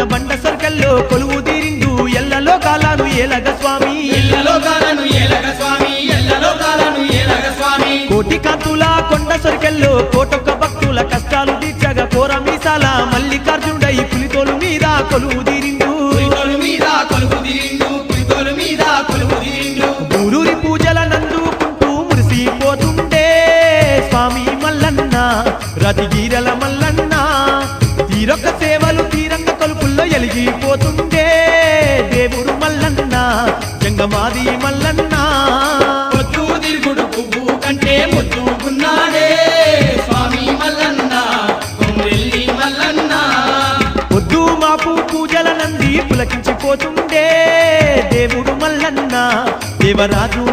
మల్లన్న బండ సర్కల్లో కొలువు తీరిండు ఎల్లలో కాలాను ఏలగ స్వామి కోటి కాంతుల కొండ సర్కల్లో కోటొక్క భక్తుల కష్టాలు తీర్చగా కోర మీసాల మల్లికార్జునుడై పులితోలు మీద కొలువు తీరిండు ఊరూరి పూజల నందుకుంటూ మురిసిపోతుండే స్వామి మల్లన్న రతిగీరల మల్లన్న తీరొక్క సేవలు తీరంగ కొలుపుల్లో ఎలిగిపోతుండే దేవుడు మల్లన్న జంగమాది మల్లన్న పొద్దు తిరుగుడు పువ్వు కంటే ముద్దుకున్నాడే స్వామి మల్లన్న కొమ్రెల్లి మల్లన్న పొద్దు మాపు పూజల నంది పులకించిపోతుండే దేవుడు మల్లన్న దేవరాజు